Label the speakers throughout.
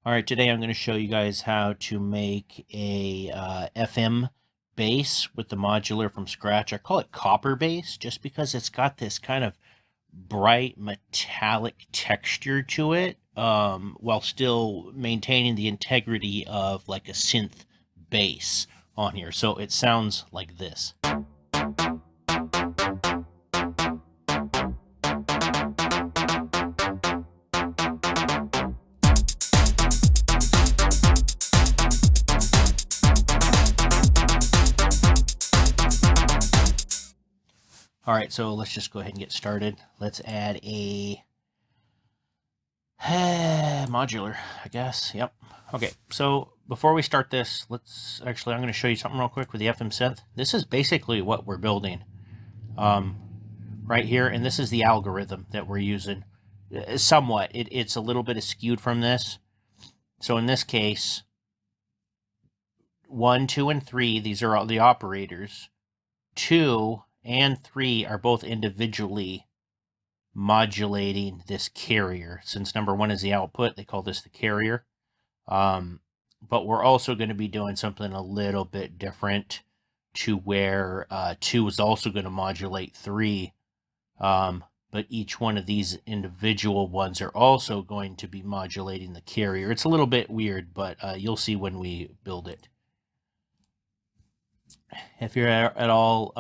Speaker 1: All right, today I'm going to show you guys how to make a FM bass with the modular from scratch. I call it copper bass just because it's got this kind of bright metallic texture to it, while still maintaining the integrity of like a synth bass on here. So it sounds like this. All right, so let's just go ahead and get started. Let's add a modular, I guess. Yep. Okay, so before we start this, I'm going to show you something real quick with the FM synth. This is basically what we're building right here, and this is the algorithm that we're using. Somewhat, it's a little bit skewed from this. So in this case, 1, 2, and 3, these are all the operators. 2 and 3 are both individually modulating this carrier. Since number 1 is the output, they call this the carrier. But we're also going to be doing something a little bit different to where 2 is also going to modulate 3. But each one of these individual ones are also going to be modulating the carrier. It's a little bit weird, but you'll see when we build it. If you're at all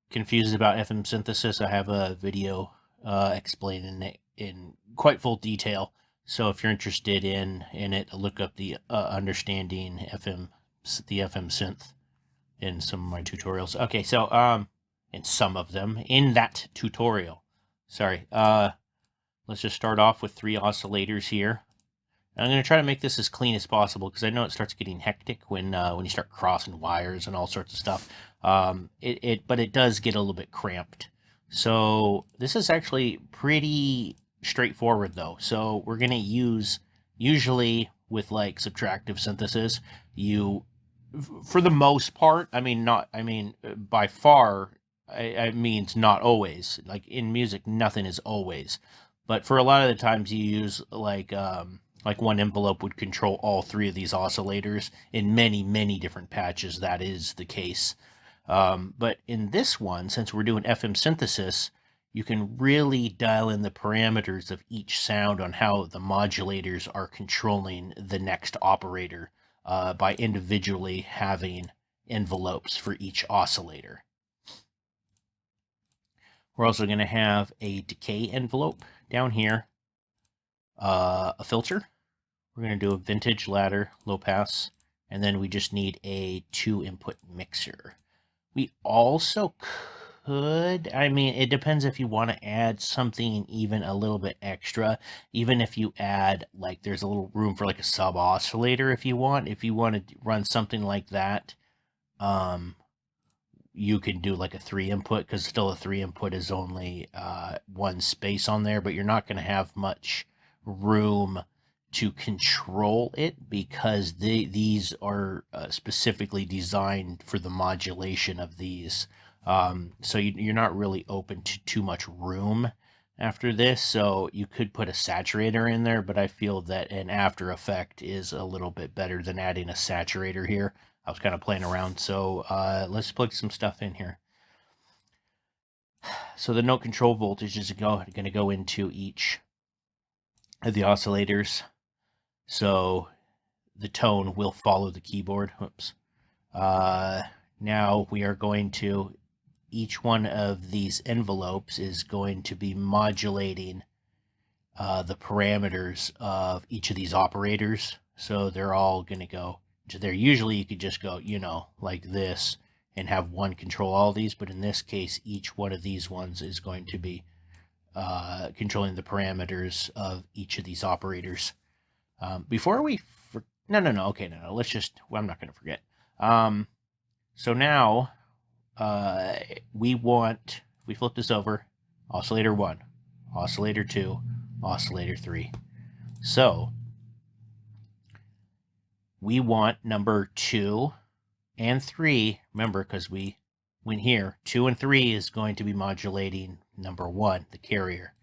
Speaker 1: confused about FM synthesis, I have a video explaining it in quite full detail. So if you're interested in it, look up the understanding the FM synth in some of my tutorials. Okay, so in some of them in that tutorial. Sorry. Let's just start off with 3 oscillators here. And I'm going to try to make this as clean as possible because I know it starts getting hectic when you start crossing wires and all sorts of stuff. But it does get a little bit cramped. So this is actually pretty straightforward though. So we're going to use, usually with like subtractive synthesis, for the most part, by far, I means not always. Like in music, nothing is always. But for a lot of the times you use like one envelope would control all 3 of these oscillators. In many, many different patches, that is the case. But in this one, since we're doing FM synthesis, you can really dial in the parameters of each sound on how the modulators are controlling the next operator by individually having envelopes for each oscillator. We're also going to have a decay envelope down here, a filter. We're going to do a vintage ladder, low pass, and then we just need a 2-input mixer. We also could, it depends if you want to add something even a little bit extra. Even if you add, like, there's a little room for like a sub oscillator if you want. If you want to run something like that, you can do like a 3-input, because still a 3-input is only 1 space on there, but you're not going to have much room to control it because these are specifically designed for the modulation of these. So you're not really open to too much room after this. So you could put a saturator in there, but I feel that an after effect is a little bit better than adding a saturator here. I was kind of playing around. So let's plug some stuff in here. So the note control voltage is going to go into each of the oscillators. So the tone will follow the keyboard. Oops. Now we are going to, each one of these envelopes is going to be modulating the parameters of each of these operators. So they're all going to go to there. Usually you could just go, like this and have one control all these. But in this case, each one of these ones is going to be controlling the parameters of each of these operators. Before we, let's just, I'm not going to forget. So now, we flip this over, oscillator 1, oscillator 2, oscillator 3. So, we want number 2 and 3, remember, because we went here, 2 and 3 is going to be modulating number 1, the carrier.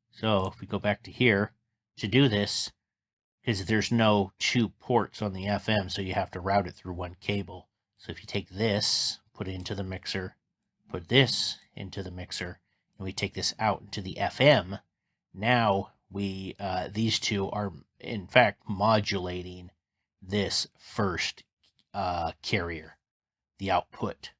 Speaker 1: So, if we go back to here, to do this, because there's no 2 ports on the FM, so you have to route it through one cable. So if you take this, put it into the mixer, put this into the mixer, and we take this out into the FM, now we these two are in fact modulating this first carrier, the output.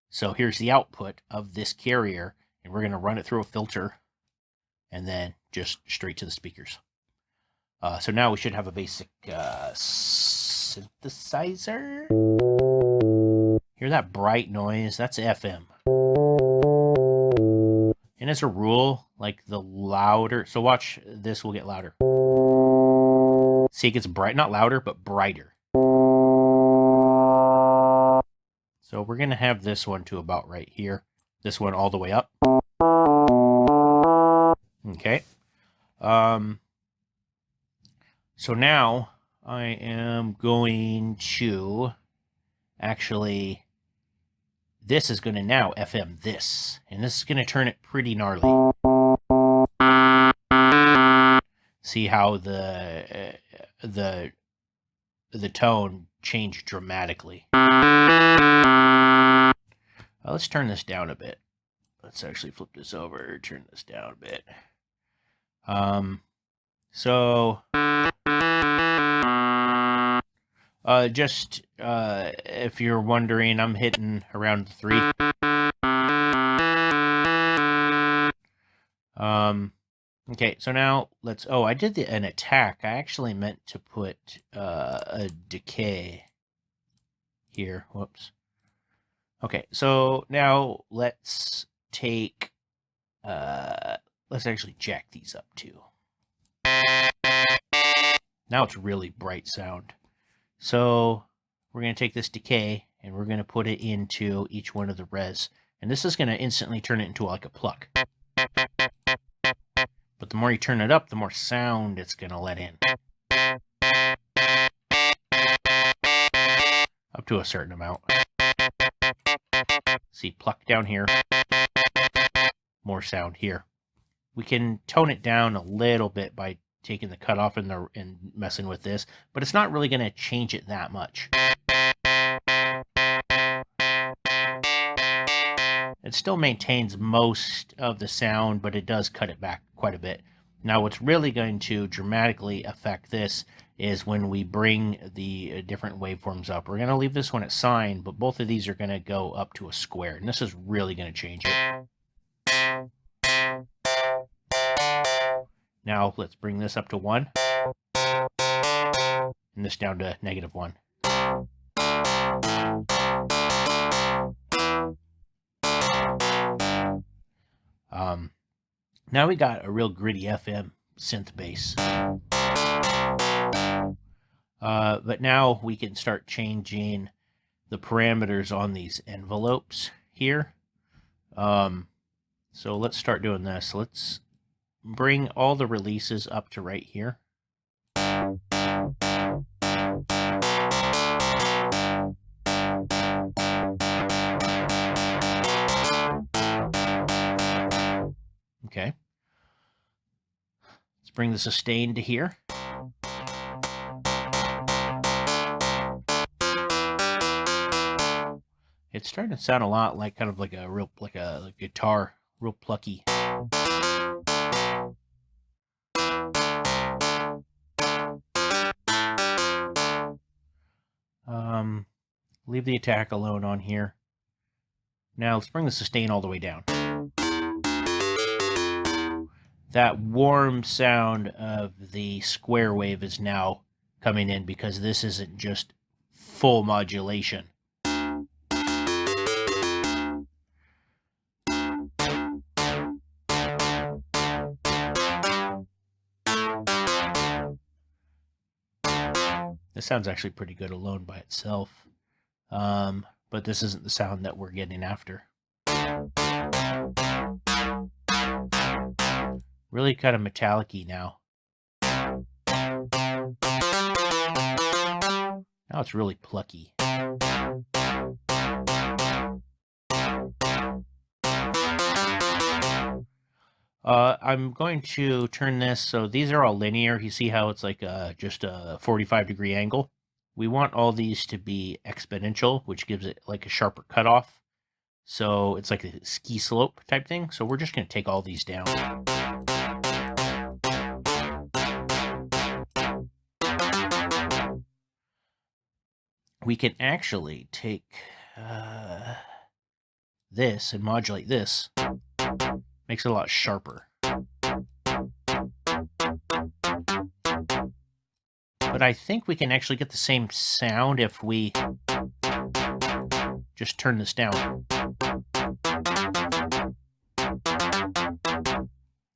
Speaker 1: So here's the output of this carrier, and we're going to run it through a filter and then just straight to the speakers. So now we should have a basic synthesizer. Hear that bright noise? That's FM. And as a rule, like the louder, so watch, this will get louder. See, it gets bright, not louder, but brighter. So we're going to have this one to about right here. This one all the way up. Okay. So now I am going to actually, this is going to now FM this, and this is going to turn it pretty gnarly. See how the tone changed dramatically. Let's turn this down a bit. Let's actually flip this over, turn this down a bit. So just if you're wondering, I'm hitting around 3. Okay, so now let's, I did an attack. I actually meant to put a decay here. Whoops. Okay, so now let's take, let's actually jack these up too. Now it's really bright sound. So we're going to take this decay and we're going to put it into each one of the res. And this is going to instantly turn it into like a pluck. But the more you turn it up, the more sound it's going to let in. Up to a certain amount. See, pluck down here. More sound here. We can tone it down a little bit by taking the cutoff and messing with this, but it's not really going to change it that much. It still maintains most of the sound, but it does cut it back quite a bit. Now, what's really going to dramatically affect this is when we bring the different waveforms up. We're going to leave this one at sine, but both of these are going to go up to a square, and this is really going to change it. Now, let's bring this up to 1, and this down to -1. Now we got a real gritty FM synth bass. But now we can start changing the parameters on these envelopes here. So let's start doing this. Let's bring all the releases up to right here. Okay. Let's bring the sustain to here. It's starting to sound a lot like kind of like a real, like a guitar, real plucky. Leave the attack alone on here. Now let's bring the sustain all the way down. That warm sound of the square wave is now coming in because this isn't just full modulation. This sounds actually pretty good alone by itself. But this isn't the sound that we're getting after. Really kind of metallic-y now. Now it's really plucky. I'm going to turn this, so these are all linear. You see how it's like just a 45-degree angle? We want all these to be exponential, which gives it like a sharper cutoff. So it's like a ski slope type thing. So we're just going to take all these down. We can actually take this and modulate this. Makes it a lot sharper. But I think we can actually get the same sound if we just turn this down.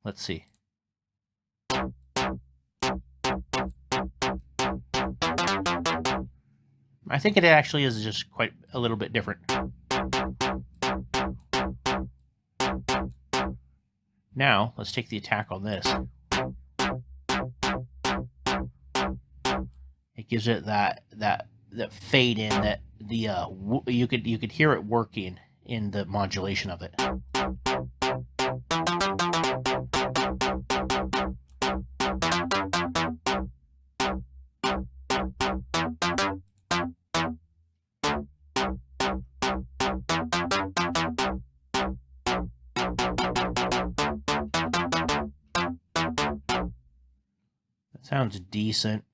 Speaker 1: Let's see. I think it actually is just quite a little bit different. Now, let's take the attack on this. It gives it that fade in, that the you could hear it working in the modulation of it. That sounds decent.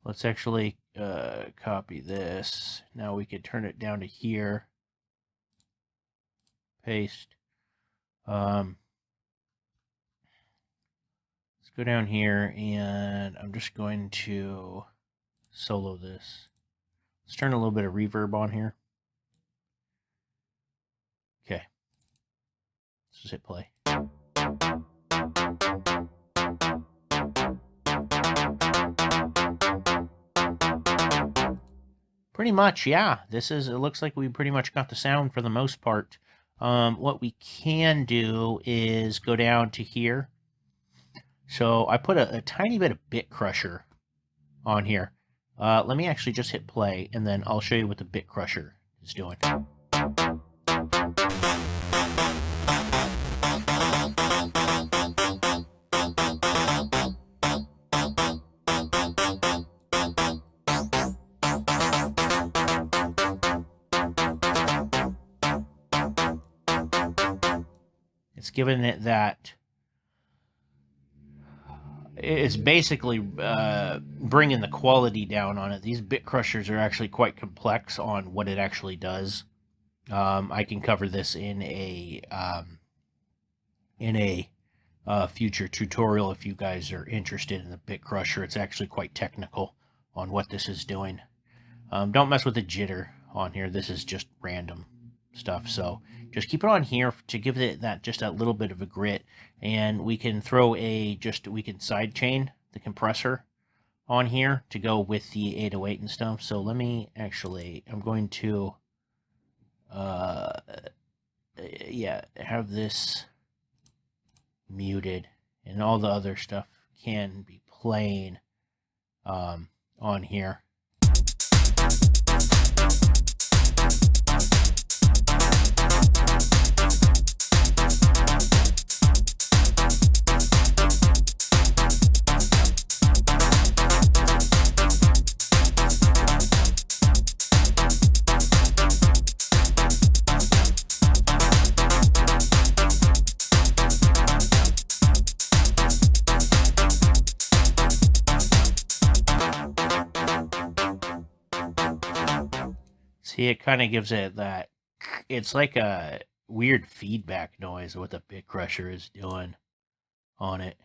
Speaker 1: Let's actually copy this. Now we could turn it down to here. Paste. Let's go down here, and I'm just going to solo this. Let's turn a little bit of reverb on here. Okay. Let's just hit play. Pretty much, yeah. It looks like we pretty much got the sound for the most part. What we can do is go down to here. So I put a tiny bit of bit crusher on here. Let me actually just hit play, and then I'll show you what the bit crusher is doing. It's giving it that. It's basically bringing the quality down on it. These bit crushers are actually quite complex on what it actually does. I can cover this in a future tutorial if you guys are interested in the bit crusher. It's actually quite technical on what this is doing. Don't mess with the jitter on here. This is just random stuff. So just keep it on here to give it just that little bit of a grit, and we can throw we can sidechain the compressor on here to go with the 808 and stuff. So let me actually, I'm going to have this muted, and all the other stuff can be playing on here. See, it kind of gives it that, it's like a weird feedback noise of what the bit crusher is doing on it.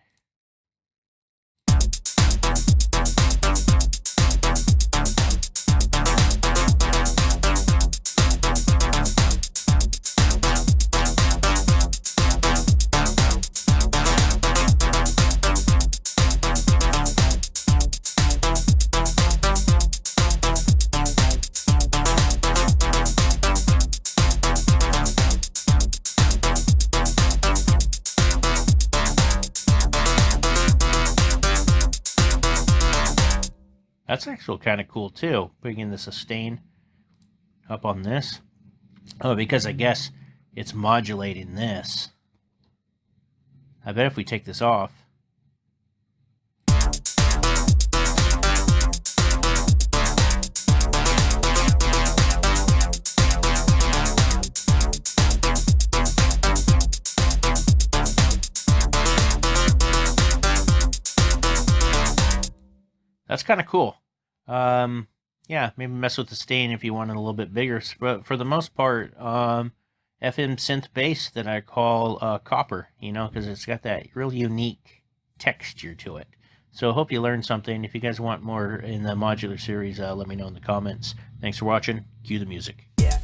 Speaker 1: That's actually kind of cool too, bringing the sustain up on this. Because I guess it's modulating this. I bet if we take this off, that's kind of cool. Yeah, maybe mess with the stain if you want it a little bit bigger. But for the most part, FM synth bass that I call copper, you know, because it's got that really unique texture to it. So I hope you learned something. If you guys want more in the modular series, let me know in the comments. Thanks for watching. Cue the music.
Speaker 2: Yeah.